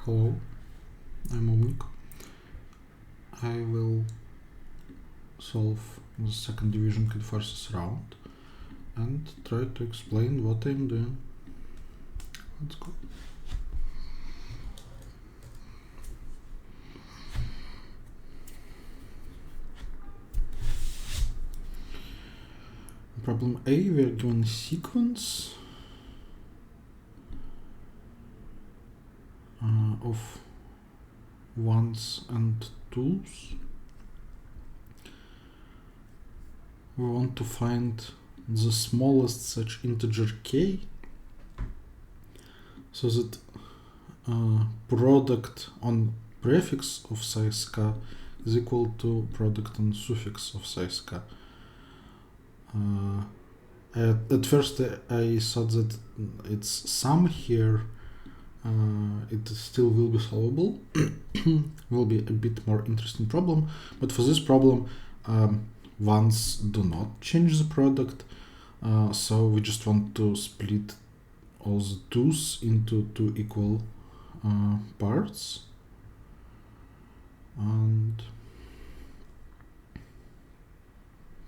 Hello, I'm Omnik. I will solve the second division kid forces round and try to explain what I'm doing. Let's go. Problem A, we are given a sequence of ones and twos. We want to find the smallest such integer k, so that product on prefix of size k is equal to product on suffix of size k. At first I thought that it's sum here. It still will be solvable. Will be a bit more interesting problem, but for this problem ones do not change the product, so we just want to split all the twos into two equal parts, and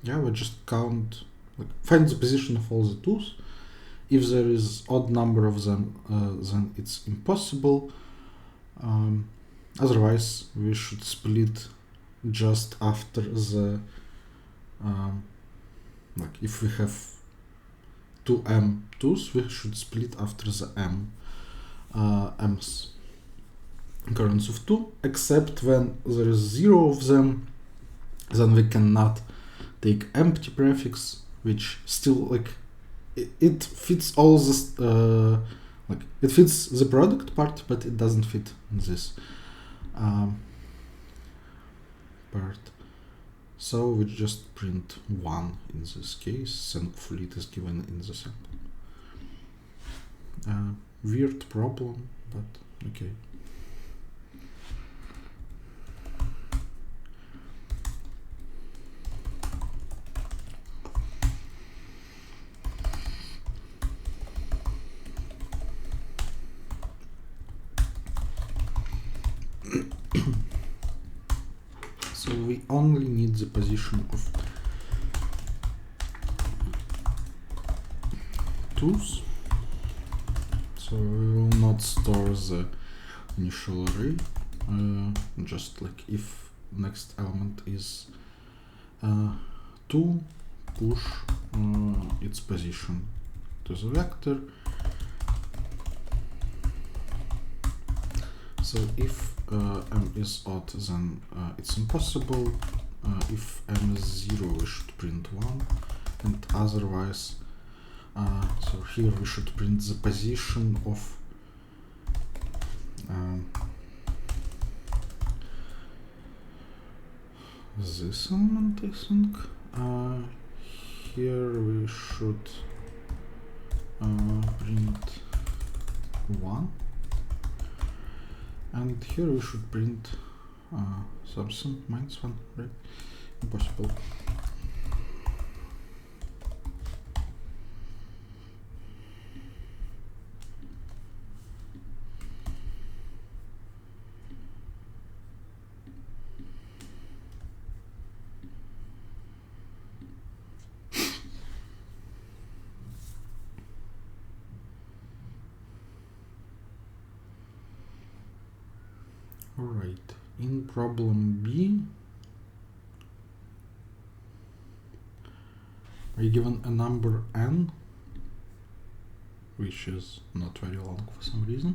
yeah, we just count, find the position of all the twos. If there is odd number of them, then it's impossible. Otherwise, we should split just after the if we have 2m twos, we should split after the m's occurrence of 2, except when there is 0 of them, then we cannot take empty prefix, which still it fits all this, it fits the product part, but it doesn't fit this part. So we just print 1 in this case, thankfully it is given in the sample. Weird problem, but okay. So we only need the position of twos, so we will not store the initial array, just if next element is 2, push its position to the vector. So if m is odd, then it's impossible. If m is 0, we should print 1, and otherwise, so here we should print the position of this element, I think. Here we should print 1. And here we should print something -1, right? Impossible. Alright, in problem B, we're given a number n, which is not very long for some reason.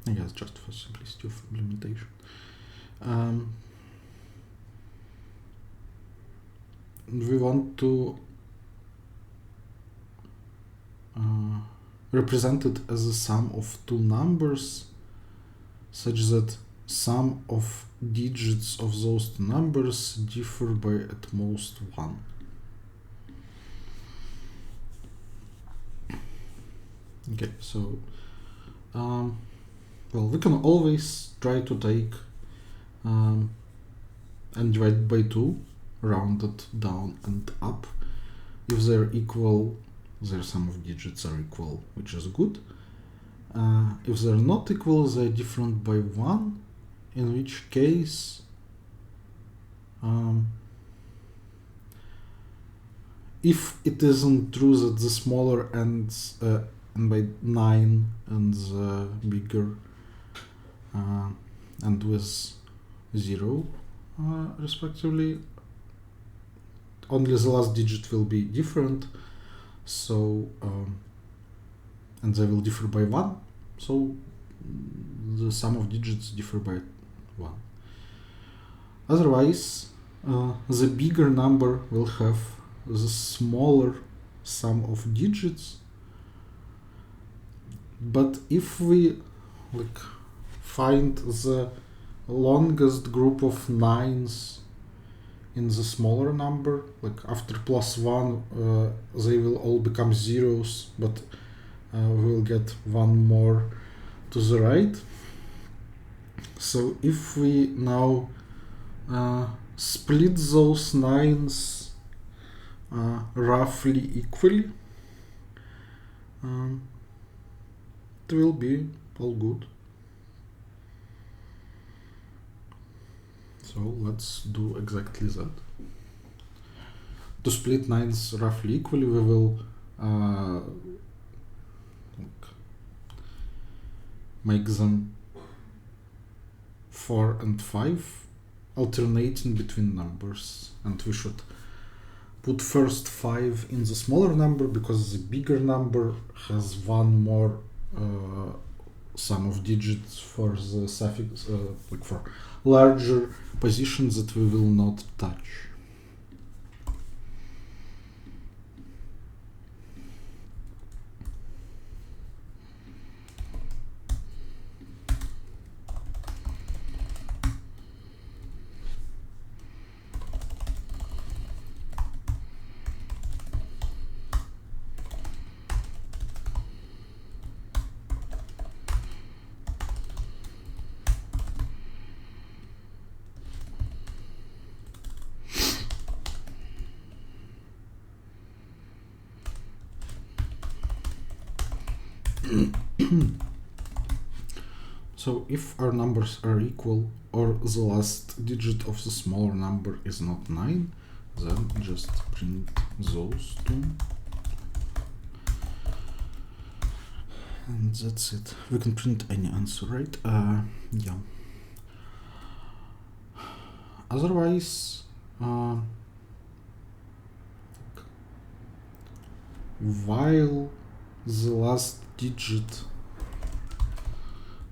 I guess just for simplicity of implementation. We want to represent it as a sum of two numbers, such that sum of digits of those two numbers differ by at most 1. Okay, so well, we can always try to take and divide by 2, rounded down and up. If they're equal, their sum of digits are equal, which is good. if they're not equal, they're different by 1, in which case if it isn't true that the smaller ends by 9 and the bigger and with 0 respectively, only the last digit will be different, so and they will differ by 1, so the sum of digits differ by 1. Otherwise, the bigger number will have the smaller sum of digits, but if we find the longest group of 9s in the smaller number, after +1 they will all become zeros, but we will get one more to the right. So if we now split those 9s roughly equally, it will be all good. So let's do exactly that. To split 9s roughly equally, we will make them 4 and 5, alternating between numbers, and we should put first 5 in the smaller number because the bigger number has one more sum of digits for the suffix, for larger positions that we will not touch. So if our numbers are equal or the last digit of the smaller number is not 9, then just print those two. And that's it. We can print any answer, right? Yeah. Otherwise, while the last digit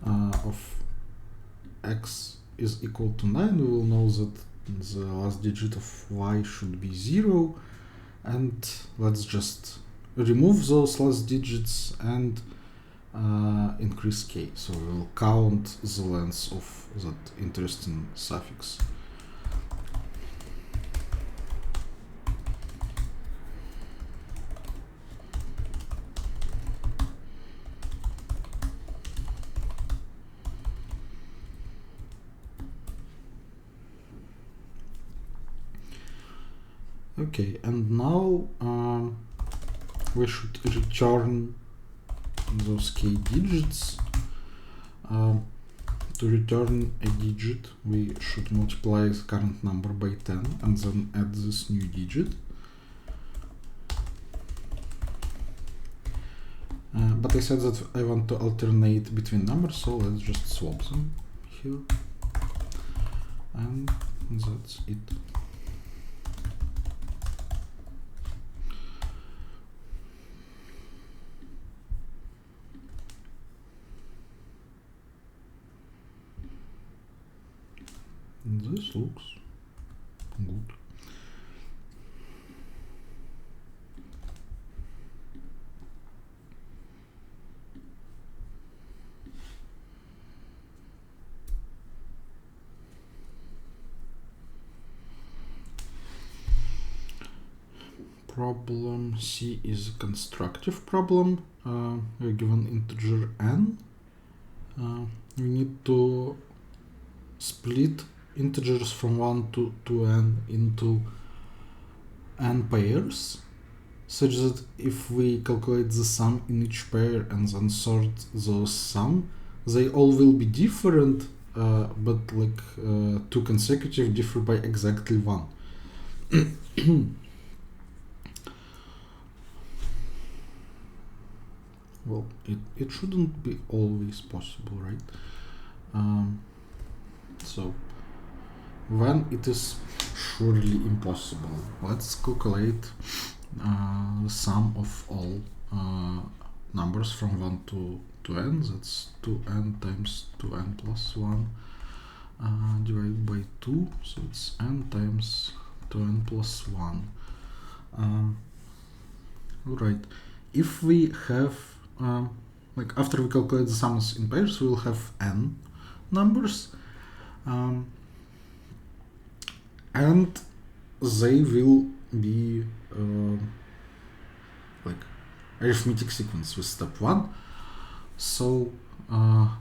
of x is equal to 9, we will know that the last digit of y should be 0, and let's just remove those last digits and increase k. So we will count the length of that interesting suffix. Okay, and now we should return those k digits. To return a digit, we should multiply the current number by 10 and then add this new digit. But I said that I want to alternate between numbers, so let's just swap them here. And that's it. This looks good. Problem C is a constructive problem. We're given integer n. We need to split integers from 1 to n into n pairs. such that if we calculate the sum in each pair and then sort those sum, they all will be different, but like two consecutive differ by exactly one. Well, it shouldn't be always possible, right? So when it is surely impossible, let's calculate the sum of all numbers from 1 to n. That's 2n times 2n plus 1 divided by 2, so it's n times 2n plus 1. Alright, if we have like after we calculate the sums in pairs, we will have n numbers, and they will be like arithmetic sequence with step 1. So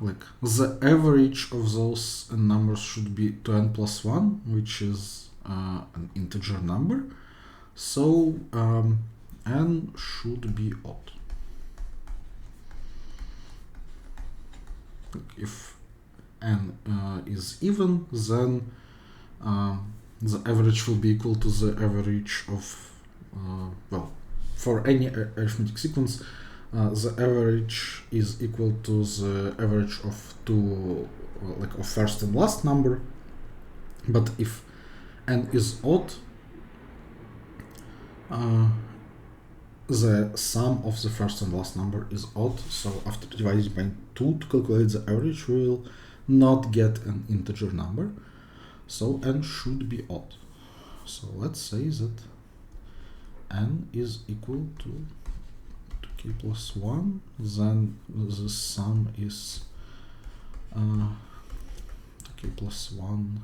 like the average of those n numbers should be 2n plus 1, which is an integer number. So n should be odd. If n is even, then the average will be equal to the average of, well, for any arithmetic sequence, the average is equal to the average of two, like of first and last number. But if n is odd, the sum of the first and last number is odd, so after dividing by 2 to calculate the average, we will not get an integer number, so n should be odd. So let's say that n is equal to 2k plus 1, then the sum is 2k plus 1.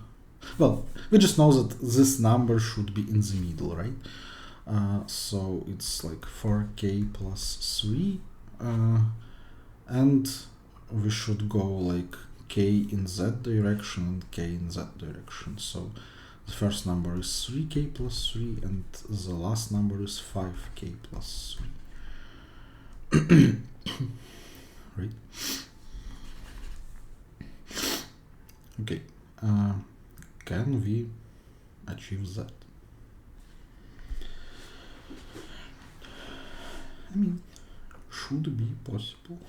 Well, we just know that this number should be in the middle, right? So it's like 4k plus 3, and we should go like k in z direction and k in z direction. So the first number is 3k plus 3 and the last number is 5k plus 3. Right? Okay, can we achieve that? I mean, should be possible.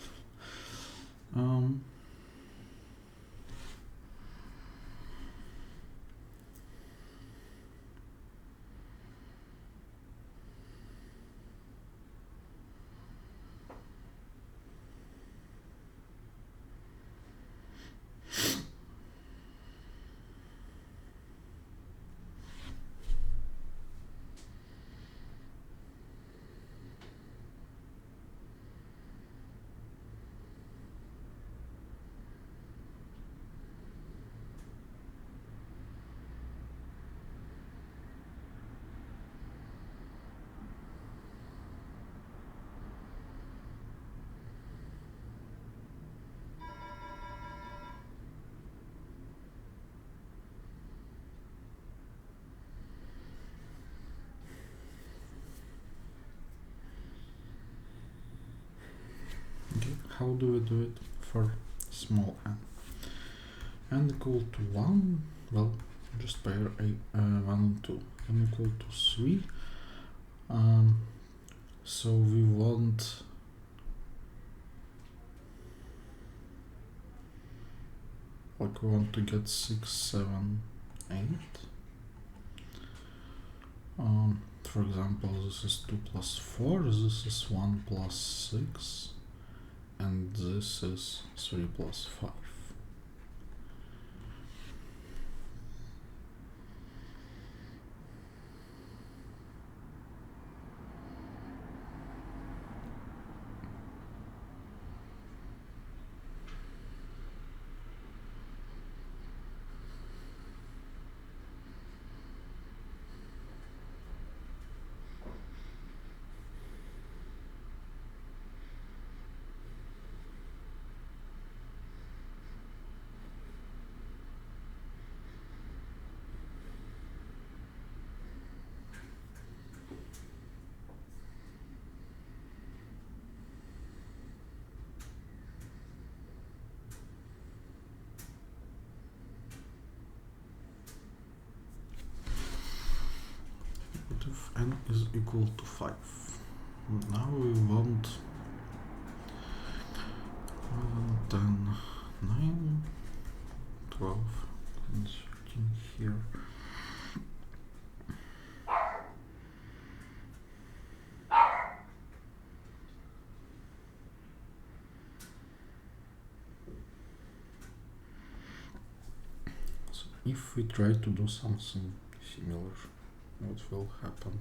Okay, how do we do it for small n? N equal to 1, well, just pair 1 and 2. N equal to 3, so we want to get 6, 7, 8. For example, this is 2 plus 4, this is 1 plus 6, and this is 3 plus 5. n is equal to 5. Now we want 10, 9, 12, and 13 here. So if we try to do something similar, what will happen?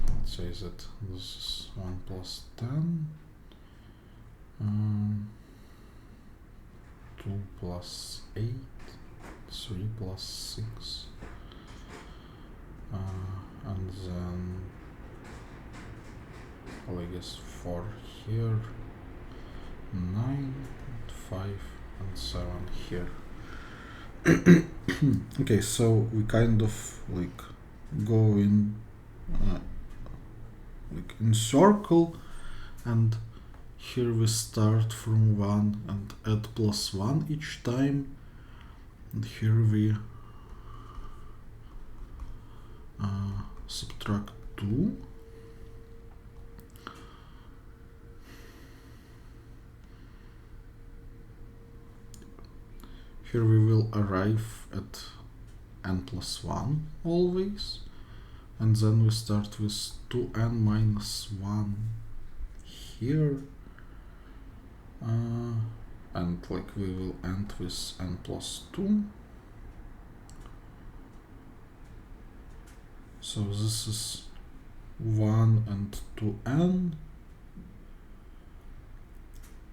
Let's say that this is 1 plus 10, 2 plus 8, 3 plus 6, and then, well, I guess 4 here, 9, 5, and 7 here. Okay, so we kind of like go in like in circle, and here we start from 1 and add plus 1 each time, and here we subtract 2. Here we will arrive at n plus 1 always, and then we start with 2n minus 1 here, and like we will end with n plus 2. So this is 1 and 2n.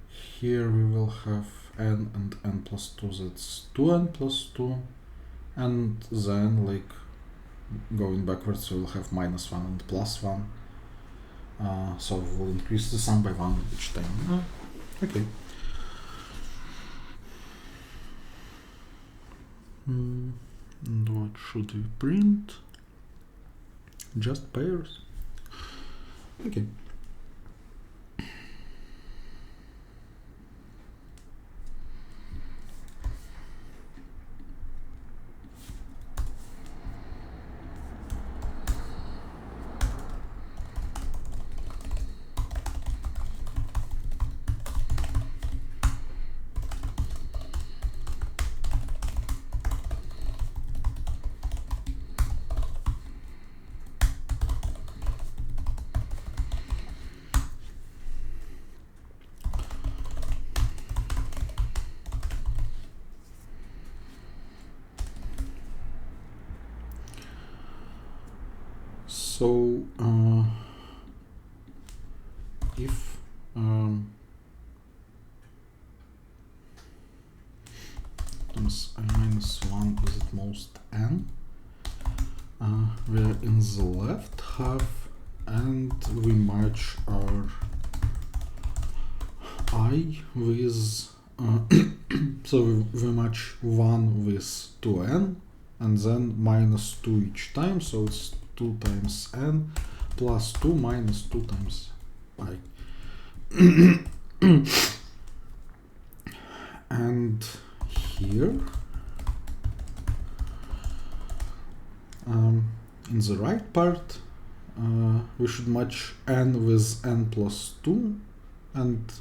Here we will have n and n plus 2, that's 2n plus 2, and then like going backwards we will have minus 1 and plus 1, so we'll increase the sum by 1 each time. Okay. And what should we print? Just pairs. Okay. So if times I minus 1 is at most n, we are in the left half, and we match our I with so we match 1 with 2n, and then minus 2 each time, so it's 2 times n plus 2 minus 2 times I. And here in the right part we should match n with n plus 2, and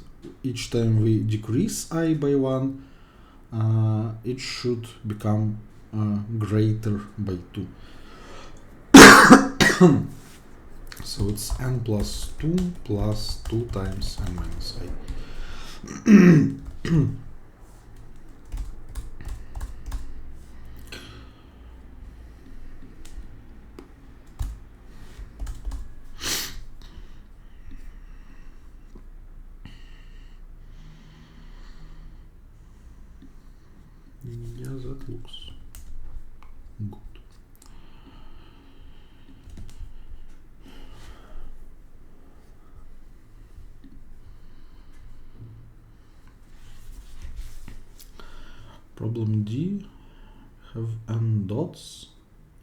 each time we decrease I by 1, it should become greater by 2. So it's n plus 2 plus 2 times n minus I. Yeah, that looks good. Problem D, have n dots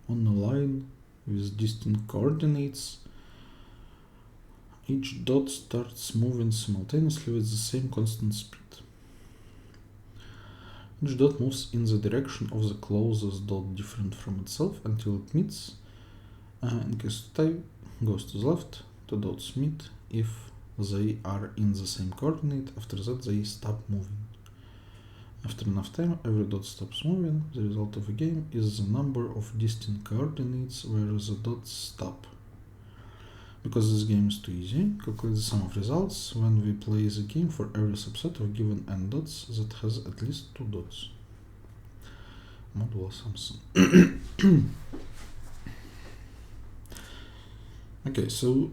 on a line with distinct coordinates. Each dot starts moving simultaneously with the same constant speed. Each dot moves in the direction of the closest dot different from itself until it meets in case type goes to the left, two dots meet if they are in the same coordinate. After that they stop moving. After enough time, every dot stops moving. The result of a game is the number of distinct coordinates where the dots stop. Because this game is too easy, calculate the sum of results when we play the game for every subset of given n dots that has at least two dots. Modulo Samson. Okay, so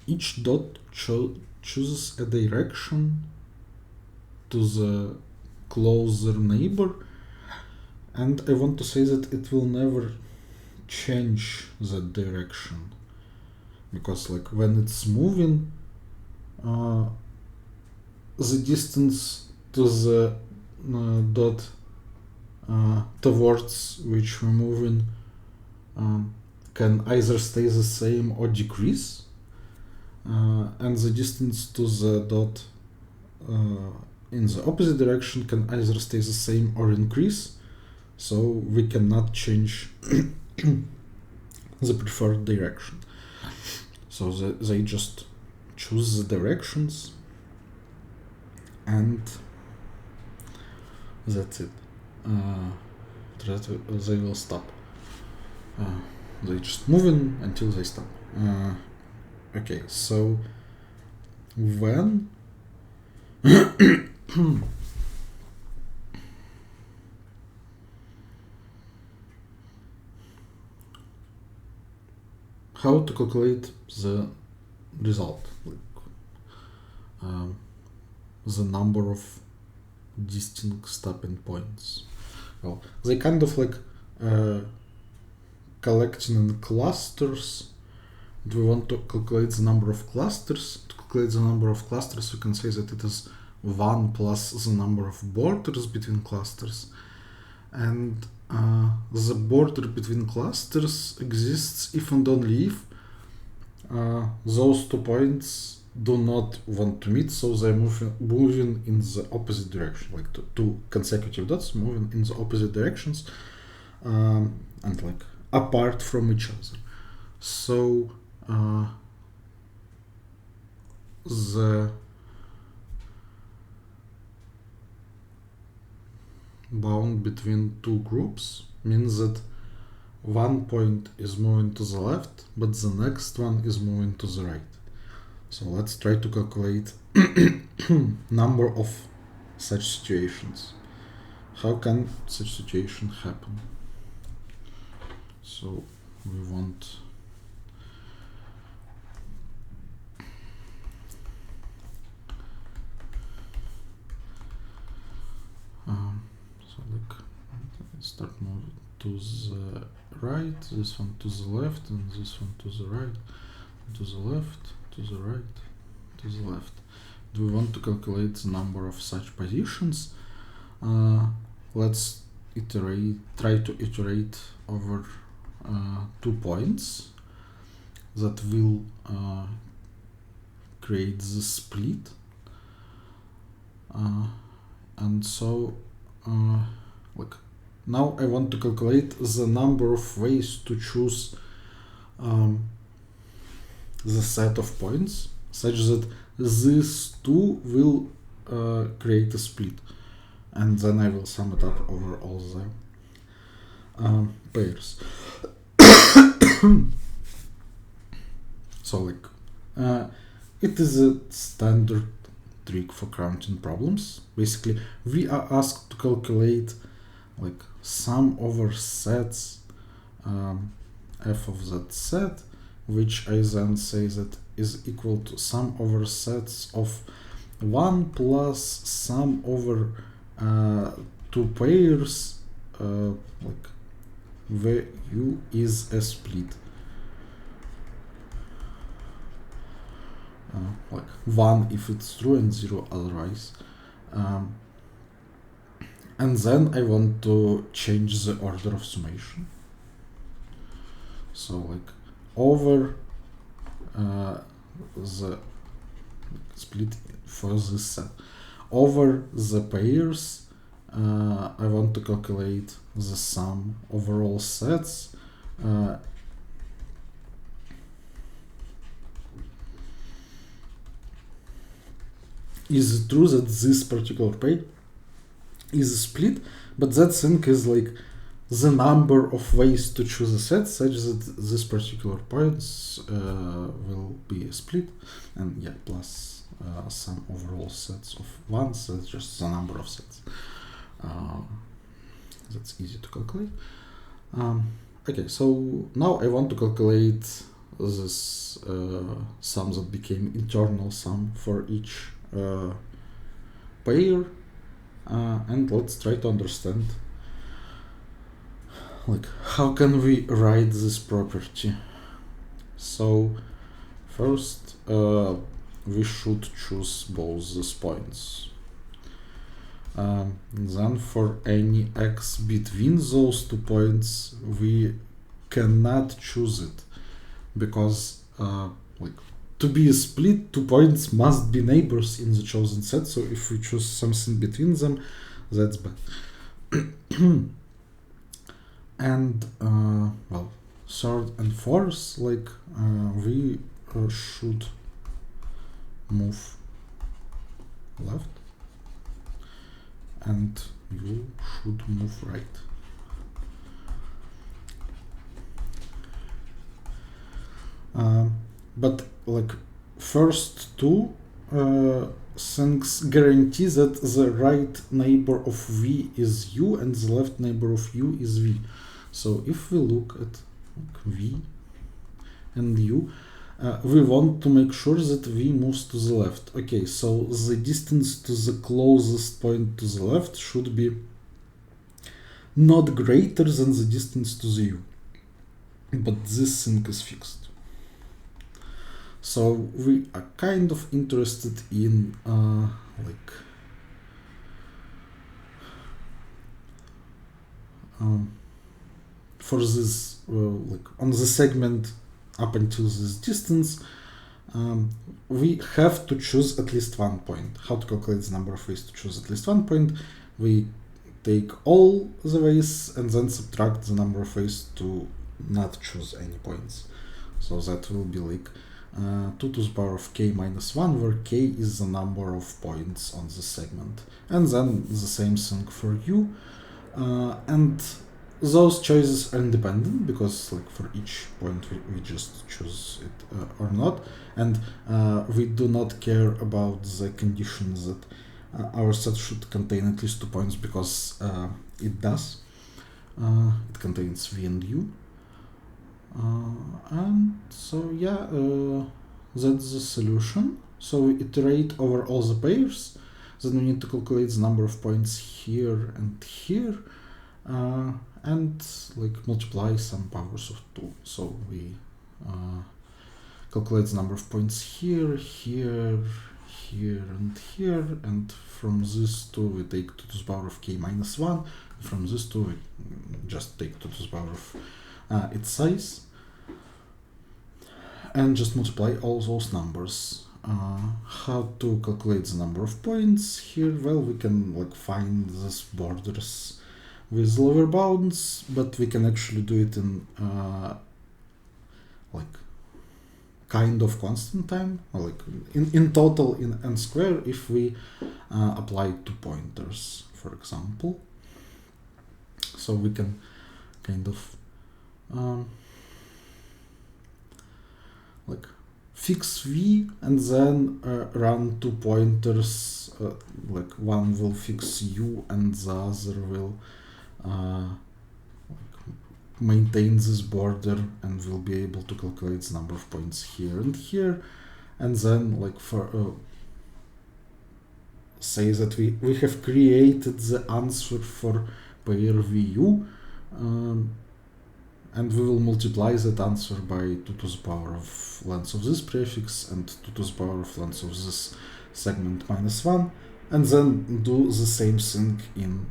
each dot chooses a direction to the closer neighbor, and I want to say that it will never change that direction, because like when it's moving, the distance to the dot towards which we're moving can either stay the same or decrease, and the distance to the dot in the opposite direction can either stay the same or increase, so we cannot change the preferred direction. So they just choose the directions and that's it. They will stop. They just moving until they stop. Okay, so when how to calculate the result, like the number of distinct stopping points. Well, they kind of like collecting in clusters. Do we want to calculate the number of clusters? To calculate the number of clusters, we can say that it is 1 plus the number of borders between clusters. And the border between clusters exists if and only if those 2 points do not want to meet, so they're moving in the opposite direction, like two consecutive dots moving in the opposite directions and like apart from each other. So the bound between two groups means that one point is moving to the left, but the next one is moving to the right. So let's try to calculate number of such situations. How can such situation happen? So we want so like start moving to the right, this one to the left, and this one to the right, to the left, to the right, to the left. Do we want to calculate the number of such positions? Let's try to iterate over 2 points that will create the split. And so look, now I want to calculate the number of ways to choose the set of points such that these two will create a split, and then I will sum it up over all the pairs. So like it is a standard trick for counting problems. Basically we are asked to calculate like sum over sets f of that set, which I then say that is equal to sum over sets of 1 plus sum over 2 pairs like where u is a split. Like 1 if it's true and 0 otherwise. And then I want to change the order of summation. So like over the split for this set, over the pairs I want to calculate the sum over all sets is true that this particular pair is split, but that thing is like the number of ways to choose a set such that this particular points will be split, and yeah, plus some overall sets of ones. That's just the number of sets. That's easy to calculate. Okay, so now I want to calculate this sum that became internal sum for each pair, and let's try to understand like how can we write this property. So first we should choose both these points. Then for any x between those 2 points we cannot choose it, because like to be split, 2 points must be neighbors in the chosen set, so if we choose something between them, that's bad. And well, third and fourth, like we should move left and you should move right. But like first two things guarantee that the right neighbor of v is u and the left neighbor of u is v. So if we look at v and u, we want to make sure that v moves to the left. Okay, so the distance to the closest point to the left should be not greater than the distance to the u, but this thing is fixed. So we are kind of interested in for this like on the segment up until this distance, we have to choose at least one point. How to calculate the number of ways to choose at least one point? We take all the ways and then subtract the number of ways to not choose any points. So that will be like 2 to the power of k minus 1, where k is the number of points on the segment. And then the same thing for u. And those choices are independent, because like for each point we just choose it or not. And we do not care about the conditions that our set should contain at least 2 points, because it does. It contains v and u. And so yeah, that's the solution. So we iterate over all the pairs, then we need to calculate the number of points here and here, and like multiply some powers of 2. So we calculate the number of points here, here, here, and here, and from this 2 we take 2 to the power of k minus 1, from this 2 we just take 2 to the power of its size, and just multiply all those numbers. How to calculate the number of points here? Well, we can like find these borders with lower bounds, but we can actually do it in like kind of constant time, or like in total in n square, if we apply 2 pointers, for example. So we can kind of like fix v and then run 2 pointers, like one will fix u and the other will maintain this border, and we'll be able to calculate the number of points here and here, and then like for say that we have created the answer for pair vu, and we will multiply that answer by 2 to the power of length of this prefix and 2 to the power of length of this segment minus 1, and then do the same thing in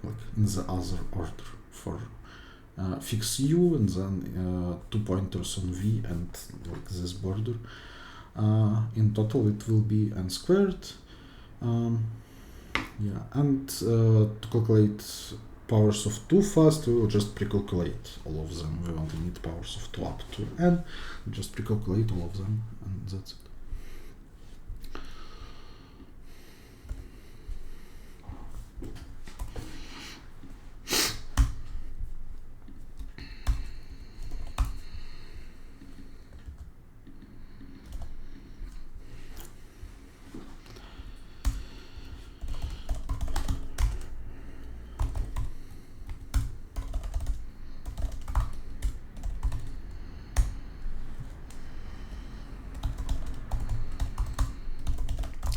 like in the other order for fix u and then 2 pointers on v and like this border. In total it will be n squared. Yeah, and to calculate powers of 2 fast, we will just pre-calculate all of them. We only need powers of 2 up to n, just pre-calculate all of them, and that's it.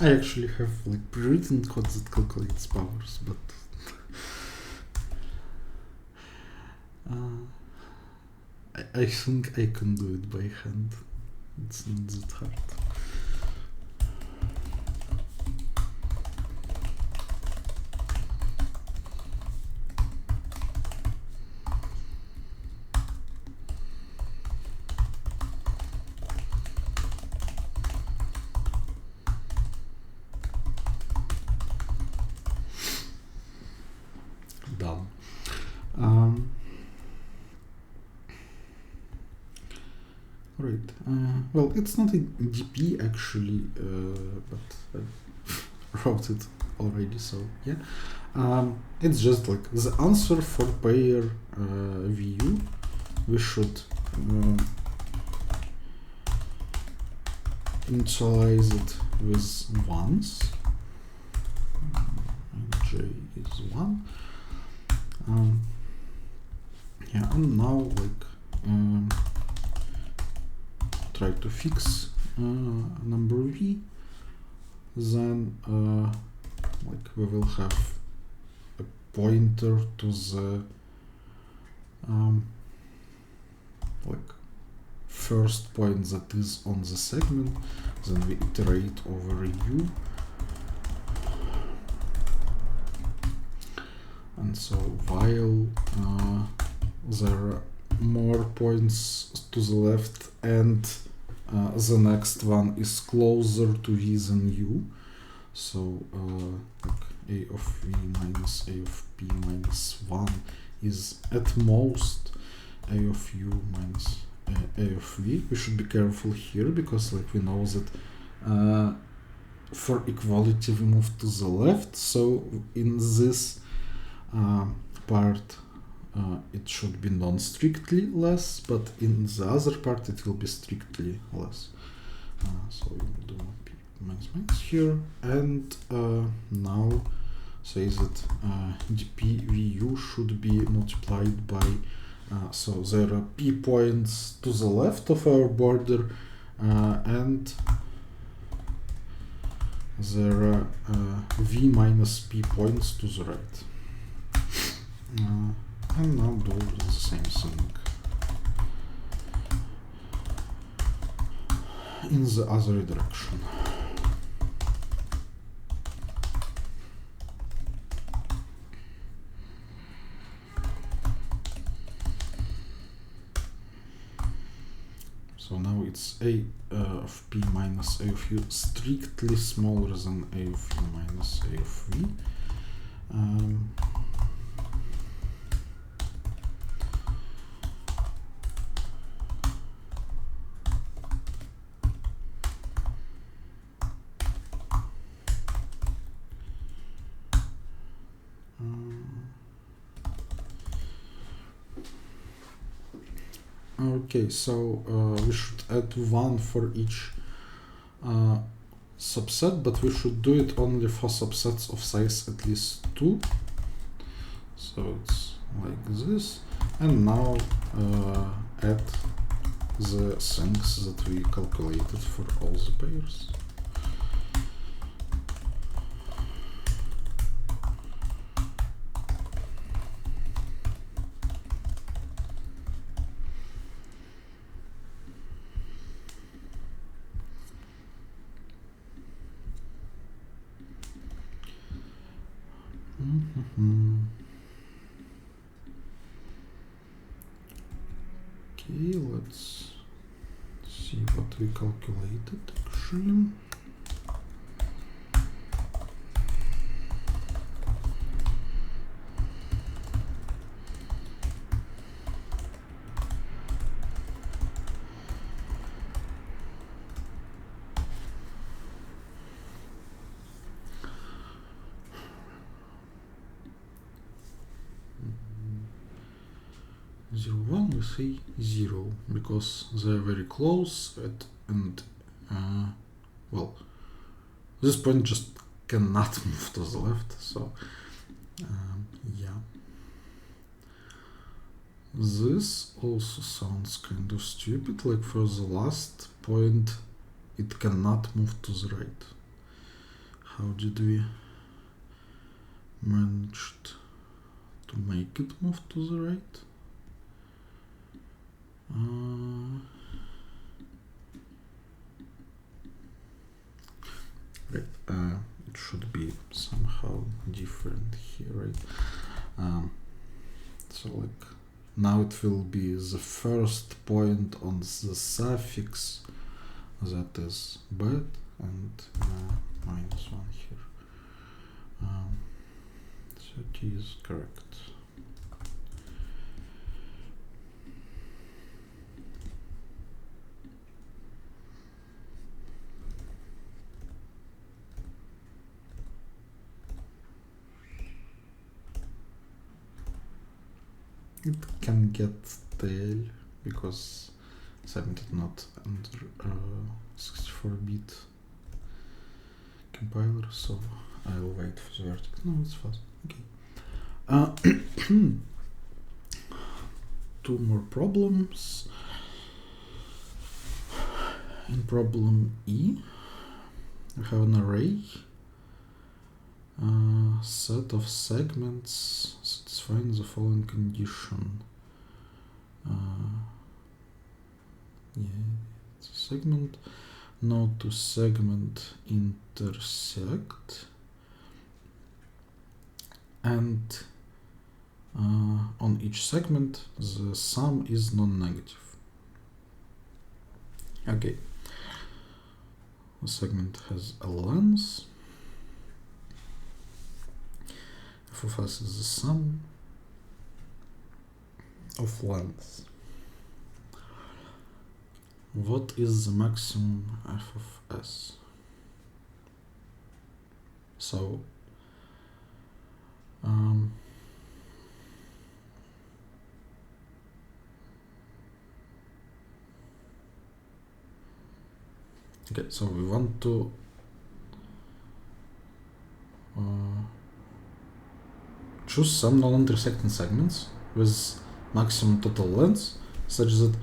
I actually have like pre-written code that calculates powers, but I think I can do it by hand. It's not that hard. Done. Right. Well, it's not a DP actually, but I wrote it already, so yeah. It's just like the answer for pair VU. We should initialize it with ones. J is 1. Yeah, and now like try to fix number v. Then like we will have a pointer to the like first point that is on the segment. Then we iterate over u. And so while there are more points to the left and the next one is closer to v than u, so like a of v minus a of p minus 1 is at most a of u minus a of v. We should be careful here because like we know that for equality we move to the left, so in this part it should be non-strictly less, but in the other part it will be strictly less. So we will do p minus minus here, and now say that dp vu should be multiplied by so there are p points to the left of our border and there are v minus p points to the right. And now do the same thing in the other direction. So now it's a of p minus a of u strictly smaller than a of u minus a of v. Okay, so we should add 1 for each subset, but we should do it only for subsets of size at least 2. So it's like this. And now add the things that we calculated for all the pairs. Okay, let's see what we calculated actually. Zero, 1, we say 0 because they're very close and well, this point just cannot move to the left, so yeah. This also sounds kind of stupid, like for the last point it cannot move to the right. how did we manage to make it move to the right? Right, it should be somehow different here, right? So like now it will be the first point on the suffix that is bad and -1 here. 30 is correct. It can get stale because 70 not under 64-bit compiler, so I'll wait for the vertex. No, it's fast. Okay. 2 more problems. In problem E, we have an array, set of segments satisfying the following condition. It's a segment, no two segment intersect, and on each segment the sum is non-negative. Okay, the segment has a length. F of s is the sum of lengths. What is the maximum f of s? So okay, so we want to choose some non-intersecting segments with maximum total length such that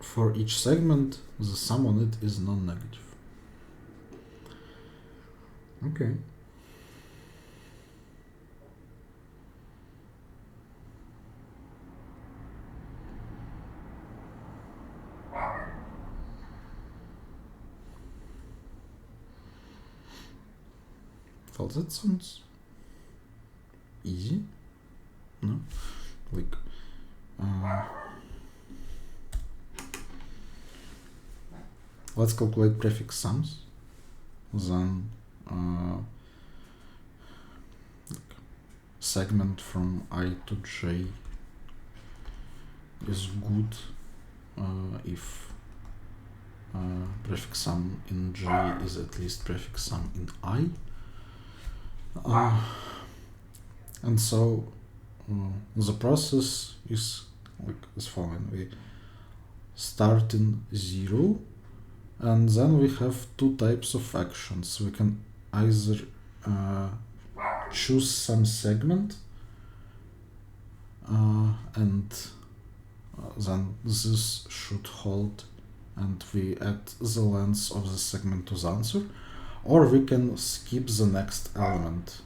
for each segment the sum on it is non-negative. Okay. Well, that sounds easy, no? Like, let's calculate prefix sums, then segment from I to j is good if prefix sum in j is at least prefix sum in I. And so the process is like as following. We start in 0, and then we have 2 types of actions. We can either choose some segment and then this should hold and we add the length of the segment to the answer, or we can skip the next element.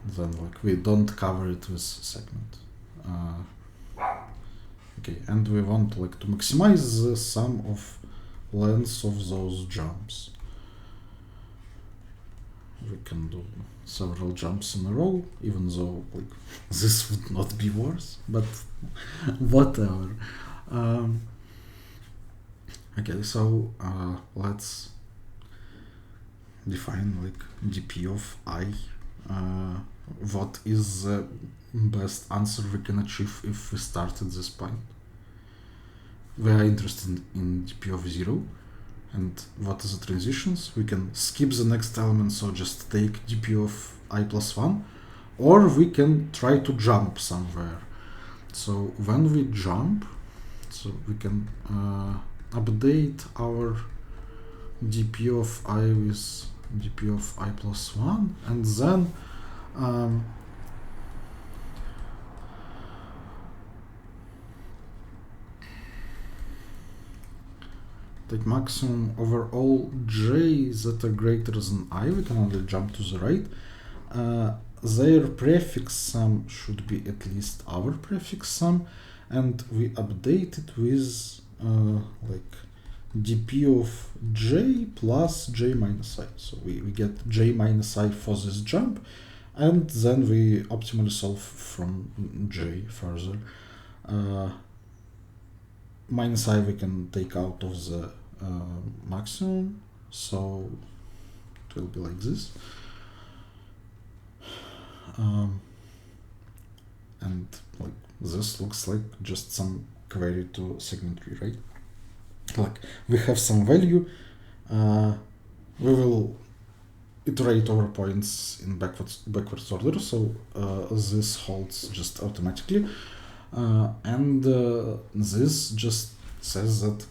Then like we don't cover it with segment. Okay, and we want like to maximize the sum of lengths of those jumps. We can do several jumps in a row, even though like this would not be worse, but whatever. Okay, so let's define like dp of I. What is the best answer we can achieve if we start at this point? We are interested in dp of 0, and what is the transitions? We can skip the next element, so just take dp of I plus 1, or we can try to jump somewhere. So when we jump, so we can update our dp of I with dp of I plus 1, and then take maximum over all j that are greater than I. We can only jump to the right. Their prefix sum should be at least our prefix sum, and we update it with like dp of j plus j minus I. So we get j minus I for this jump, and then we optimally solve from j further. Minus I we can take out of the maximum, so it will be like this. And like this looks like just some query to segment tree, right? Like we have some value, we will iterate over points in backwards order, so this holds just automatically, and this just says that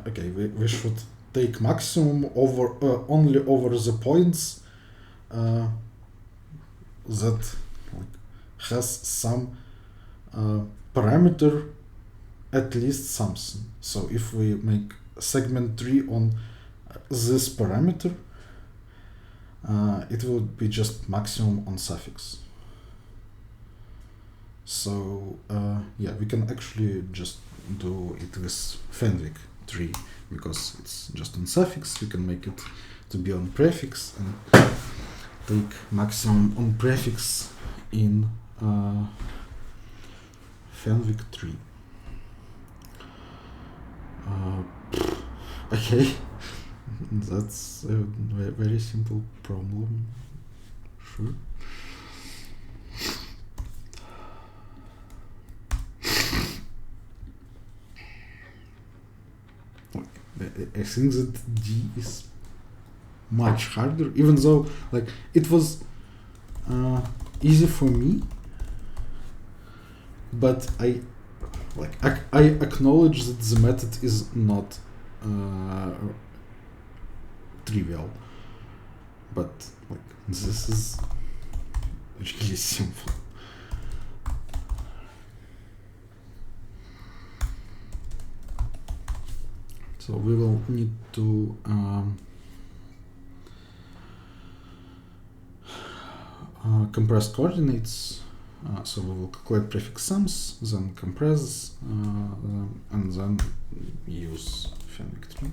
okay, we should take maximum over only over the points that like has some parameter, at least something. So if we make segment tree on this parameter, it will be just maximum on suffix. So yeah, we can actually just do it with Fenwick tree, because it's just on suffix. We can make it to be on prefix and take maximum on prefix in Fenwick tree. Okay, that's a very simple problem, sure. I think that D is much harder, even though like it was easy for me, but I acknowledge that the method is not trivial, but like this is really simple. So we will need to compress coordinates. So we will calculate prefix sums, then compress, and then use Fenwick tree.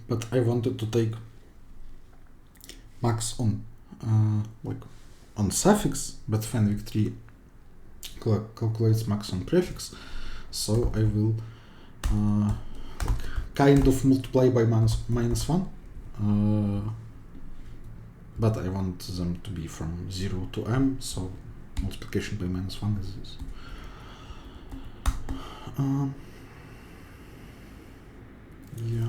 But I wanted to take max on like on suffix, but Fenwick tree calculates max on prefix, so I will like kind of multiply by minus 1 but I want them to be from 0 to m, so multiplication by -1 is this. Yeah.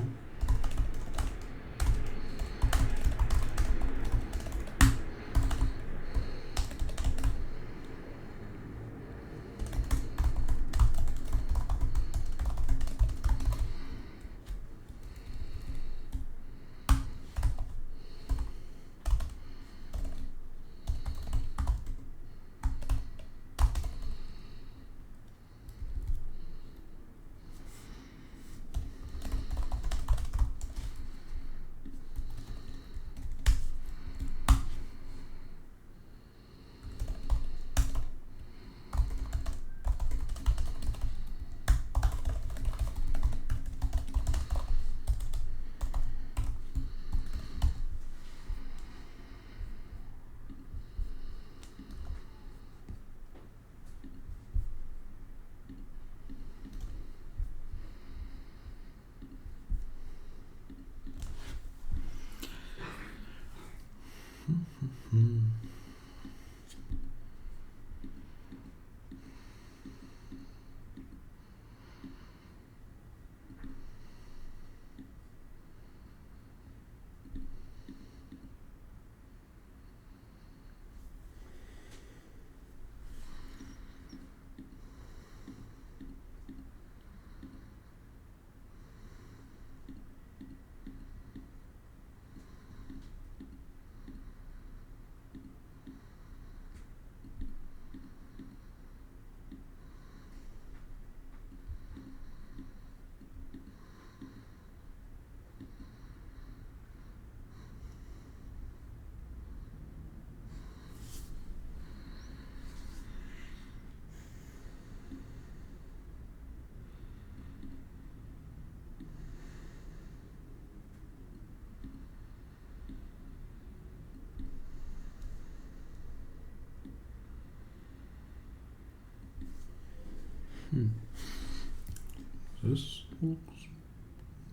This looks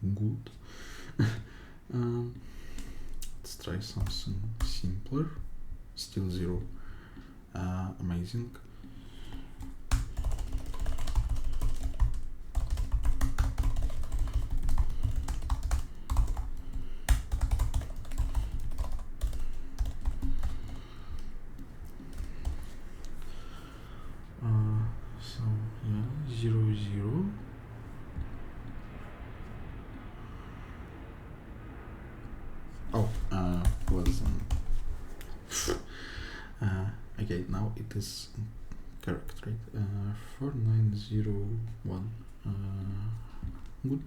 good. Let's try something simpler. Still 0. Amazing. So yeah, 0, 0. Oh, wasn't. Okay, now it is correct, right? 4901. Good.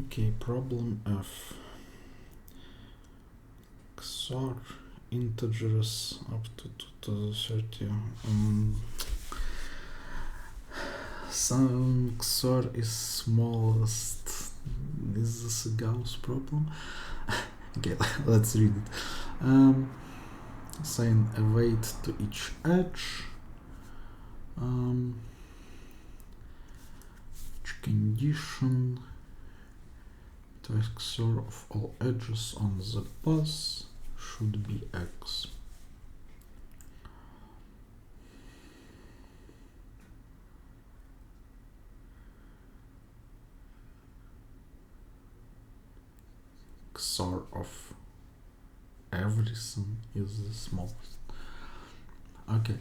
Okay, problem F. XOR integers up to 30. Some XOR is smallest. Is this a Gauss problem? Okay, let's read it. Assign a weight to each edge. Which condition to XOR of all edges on the bus should be X. XOR of everything is the smallest. Okay.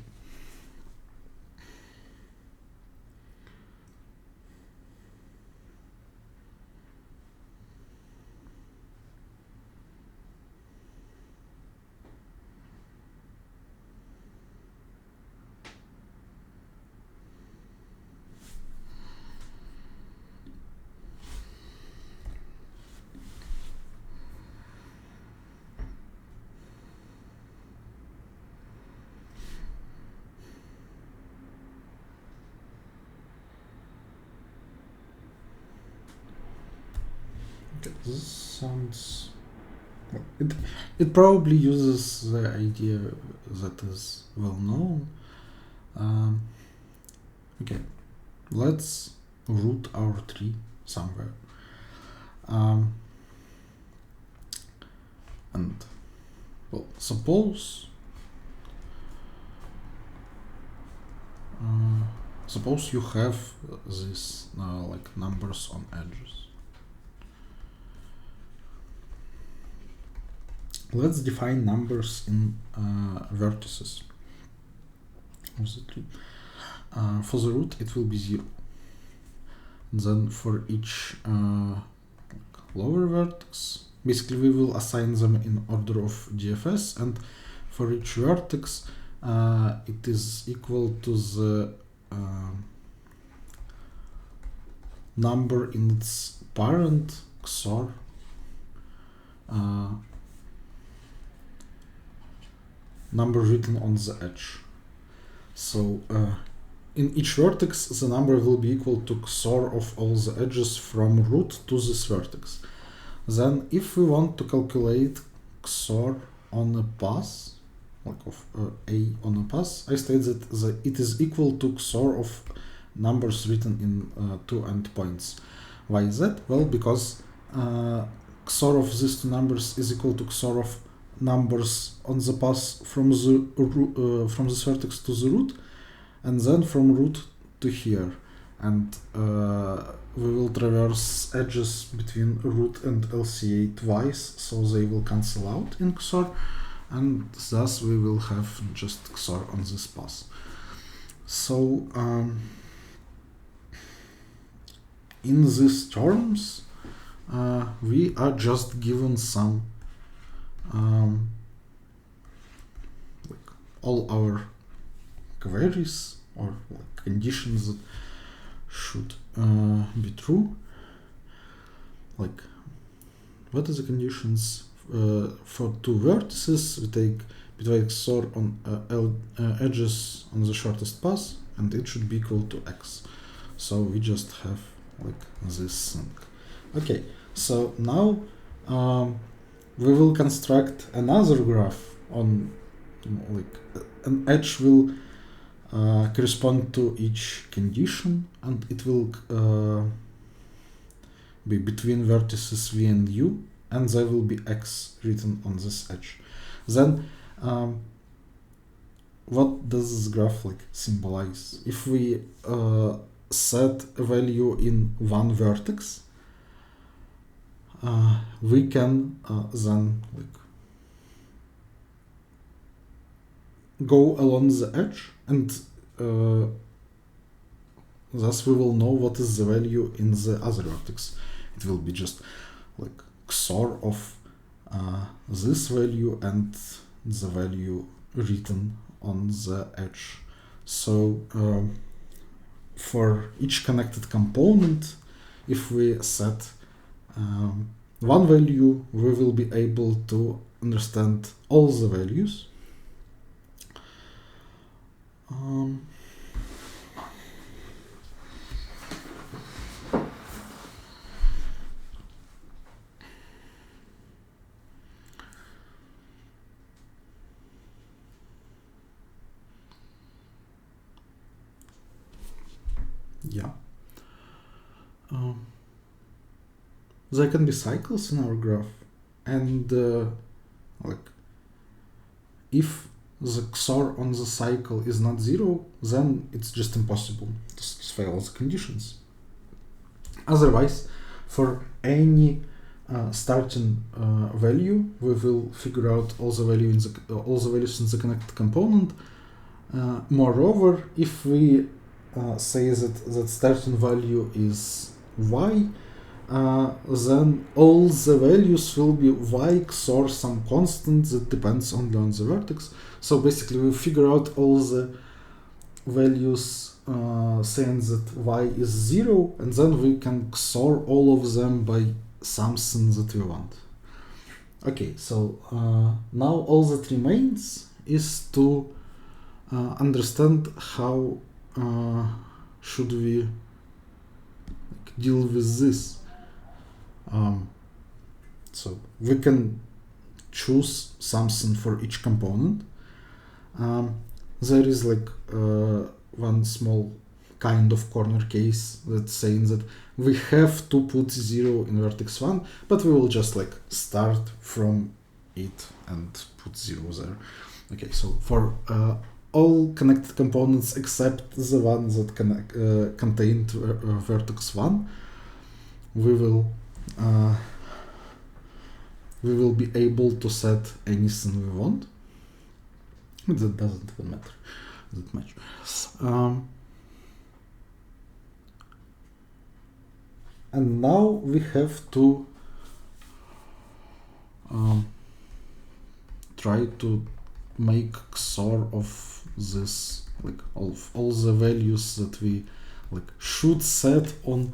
This sounds... It probably uses the idea that is well known. Okay, let's root our tree somewhere. And well, suppose you have these like numbers on edges. Let's define numbers in vertices of the tree. For the root, it will be 0. Then for each lower vertex, basically we will assign them in order of DFS, and for each vertex it is equal to the number in its parent XOR number written on the edge. So in each vertex the number will be equal to XOR of all the edges from root to this vertex. Then if we want to calculate XOR on a path, like of A on a path, I state that it is equal to XOR of numbers written in two endpoints. Why is that? Well, because XOR of these two numbers is equal to XOR of numbers on the path from this vertex to the root, and then from root to here. And we will traverse edges between root and LCA twice, so they will cancel out in XOR, and thus we will have just XOR on this path. So in these terms, we are just given some like all our queries or like conditions that should be true. Like, what are the conditions for two vertices? We take bitwise XOR on edges on the shortest path, and it should be equal to x. So we just have like this thing. Okay, so now we will construct another graph on like an edge will correspond to each condition, and it will be between vertices v and u, and there will be x written on this edge. Then what does this graph like symbolize? If we set a value in one vertex, we can then like go along the edge, and thus we will know what is the value in the other vertex. It will be just like XOR of this value and the value written on the edge. So for each connected component, if we set one value, we will be able to understand all the values. Yeah. There can be cycles in our graph, and like if the XOR on the cycle is not 0, then it's just impossible to satisfy all the conditions. Otherwise, for any starting value, we will figure out all the values in the connected component. Moreover, if we say that starting value is y, then all the values will be y XOR some constant that depends only on the vertex. So basically we figure out all the values saying that y is 0, and then we can XOR all of them by something that we want. Okay, so now all that remains is to understand how should we deal with this. So we can choose something for each component. There is like one small kind of corner case that's saying that we have to put 0 in vertex 1, but we will just like start from it and put 0 there. Okay, so for all connected components except the one that contained vertex 1, we will be able to set anything we want. That doesn't even matter that much. And now we have to try to make XOR of this, like all the values that we like should set on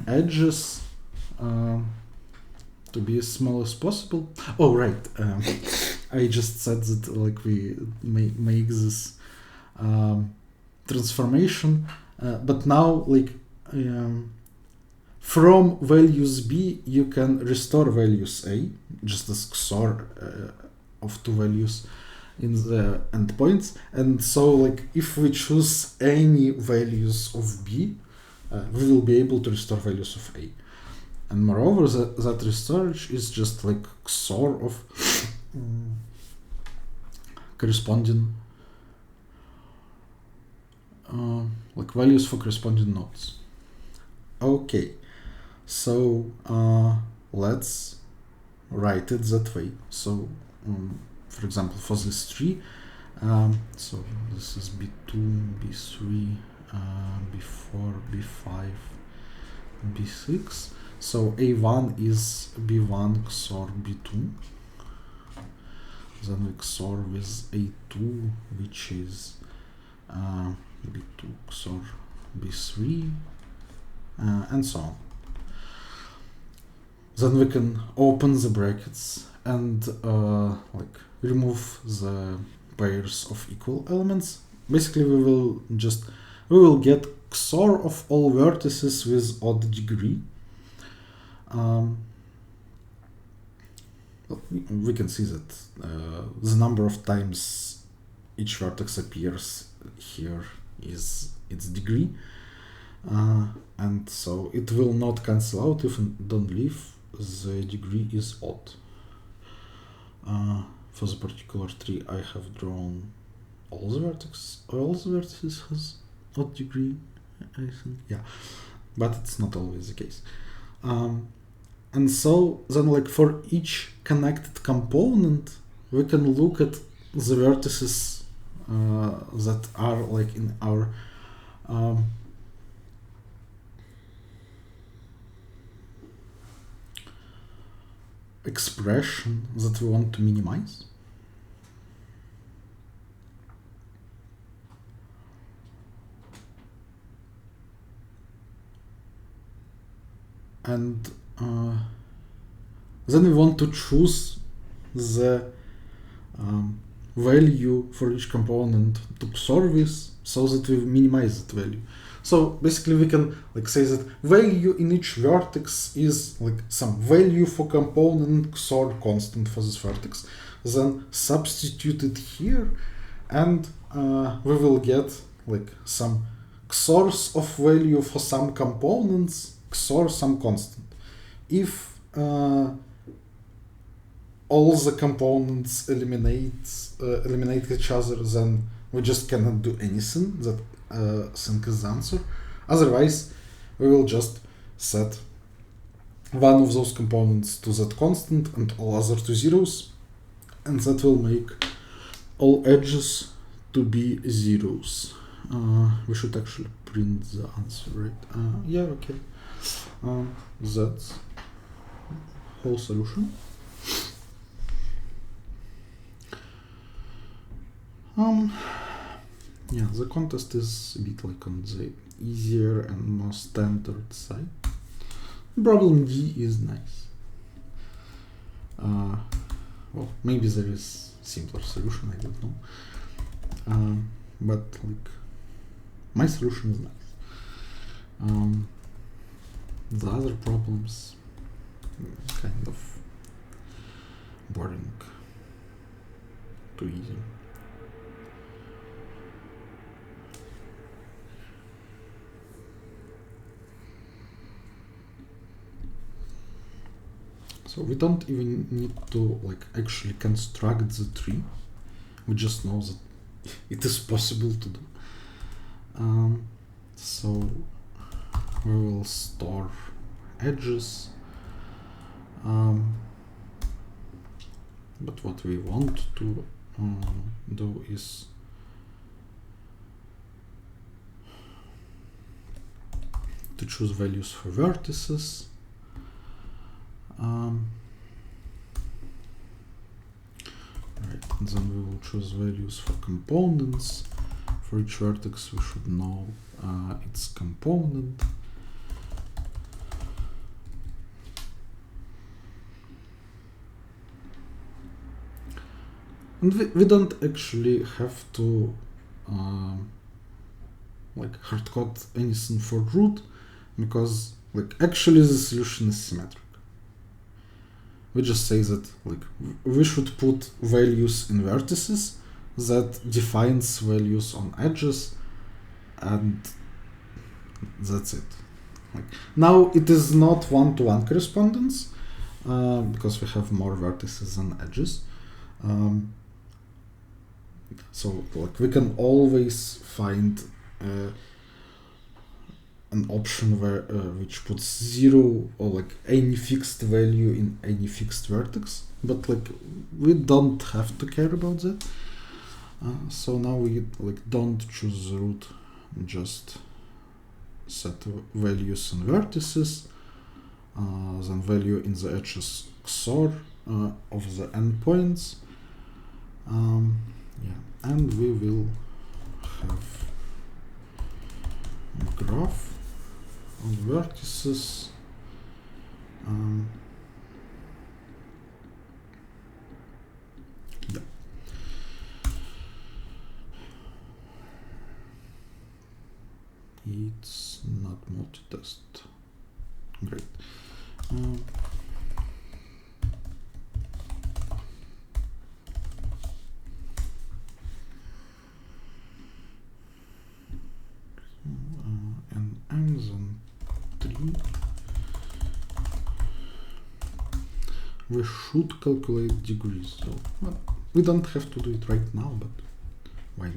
edges to be as small as possible. Oh right, I just said that like we make this transformation, but now like from values B you can restore values A just as XOR of two values in the endpoints, and so like if we choose any values of B, we will be able to restore values of A. And moreover, that restorage is just like XOR of corresponding like values for corresponding nodes. Okay, so let's write it that way. So for example, for this tree, so this is B2, B3, B4, B5, B6. So A1 is B1 XOR B2. Then we XOR with A2, which is B2 XOR B3, and so on. Then we can open the brackets and like remove the pairs of equal elements. Basically, we will get XOR of all vertices with odd degree. We can see that the number of times each vertex appears here is its degree, and so it will not cancel out if you don't leave. The degree is odd. For the particular tree, I have drawn all the vertices has odd degree, I think. Yeah, but it's not always the case. And so then like for each connected component, we can look at the vertices that are like in our expression that we want to minimize. And then we want to choose the value for each component to XOR with, so that we minimize that value. So basically we can like say that value in each vertex is like some value for component XOR constant for this vertex. Then substitute it here, and we will get like some XORs of value for some components XOR some constant. If all the components eliminate each other, then we just cannot do anything. That sync is the answer. Otherwise, we will just set one of those components to that constant and all other to zeros, and that will make all edges to be zeros. We should actually print the answer, right? Yeah, okay. That's whole solution. Yeah, the contest is a bit like on the easier and more standard side. Problem D is nice. Well, maybe there is simpler solution, I don't know. But like my solution is nice. The other problems kind of boring, too easy. So we don't even need to like actually construct the tree. We just know that it is possible to do. So we will store edges. But what we want to do is to choose values for vertices. Right, and then we will choose values for components. For each vertex we should know its component. And we don't actually have to like hardcode anything for root, because like actually the solution is symmetric. We just say that like we should put values in vertices that defines values on edges, and that's it. Like now it is not one-to-one correspondence because we have more vertices than edges. So like we can always find an option where which puts 0 or like any fixed value in any fixed vertex, but like we don't have to care about that. So now we like don't choose the root, just set values in vertices, then value in the edges XOR of the endpoints. Yeah, and we will have a graph on vertices. Yeah. It's not multitest. Great. And then 3. We should calculate degrees. So well, we don't have to do it right now, but why not?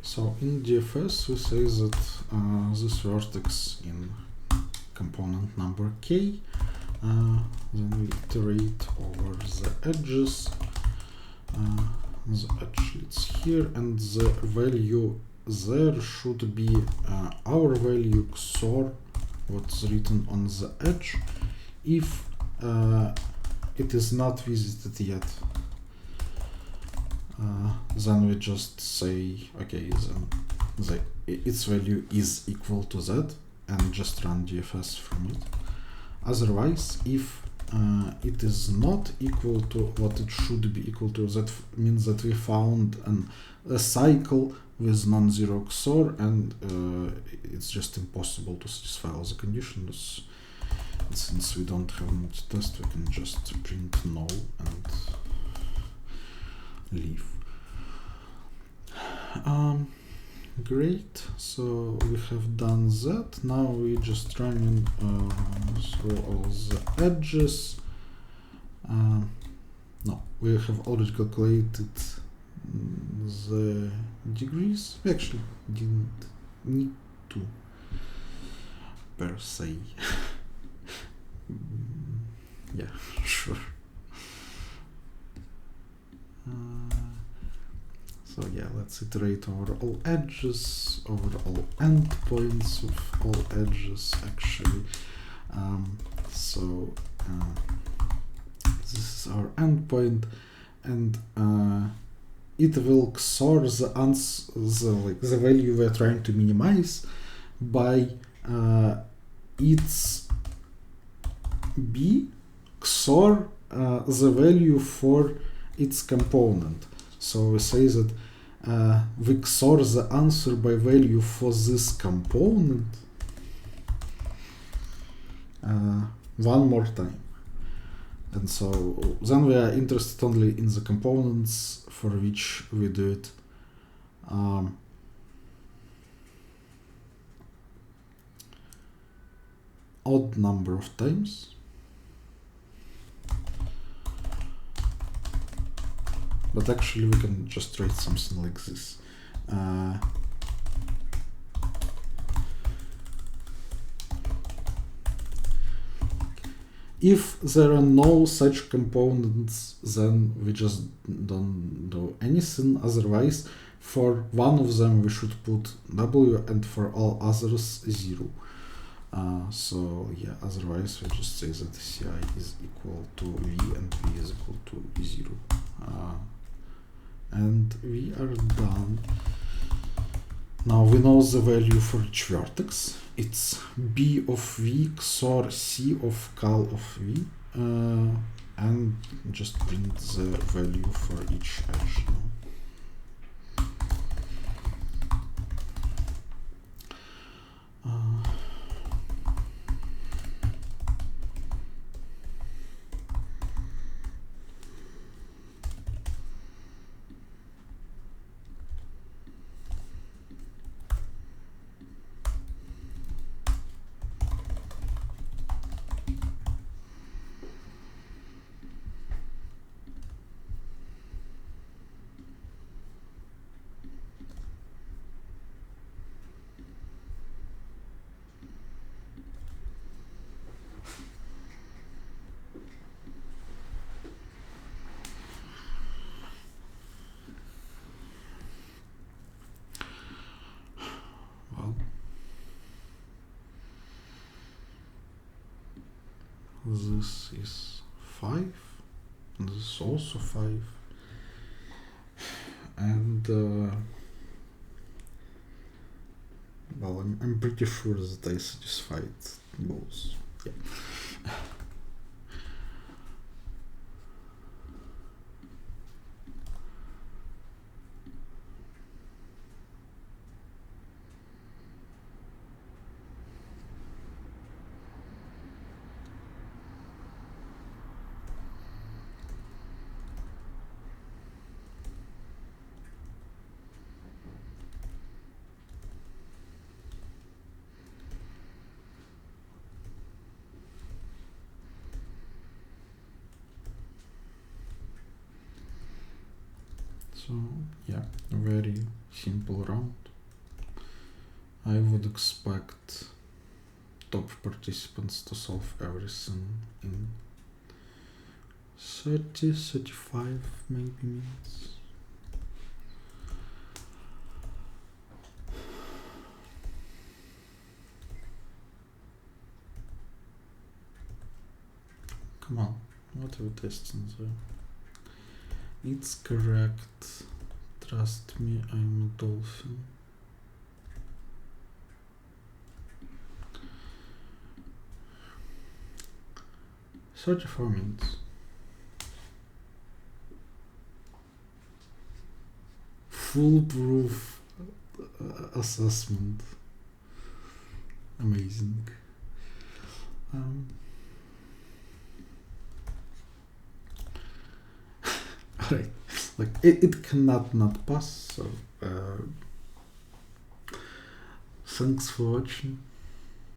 So in DFS we say that this vertex in component number k, then we iterate over the edges, the edge is here, and the value there should be our value XOR what's written on the edge if it is not visited yet. Then we just say, okay, then its value is equal to that, and just run DFS from it. Otherwise, if it is not equal to what it should be equal to, that means that we found a cycle with non-zero XOR, and it's just impossible to satisfy all the conditions. Since we don't have multitest, we can just print null and leave. Great, so we have done that. Now we just running through all the edges. No, we have already calculated the degrees. We actually didn't need to per se. Yeah, sure. So yeah, let's iterate over all edges, over all endpoints of all edges actually. This is our endpoint, and it will XOR the value we're trying to minimize by its B XOR the value for its component. So we say that we XOR the answer by value for this component one more time. And so then we are interested only in the components for which we do it odd number of times. But actually we can just write something like this. If there are no such components, then we just don't do anything. Otherwise, for one of them we should put W, and for all others 0. So yeah, otherwise we just say that Ci is equal to V and V is equal to 0. And we are done. Now we know the value for each vertex. It's B of V XOR C of cal of V, and just print the value for each edge now. This is 5, and this is also 5, and well, I'm pretty sure that I satisfied both. Yeah. So yeah, a very simple round. I would expect top participants to solve everything in 30-35 maybe minutes. Come on, what are we testing there? It's correct. Trust me, I'm a dolphin. 34 minutes. Foolproof assessment. Amazing. Right, like it cannot not pass. So thanks for watching.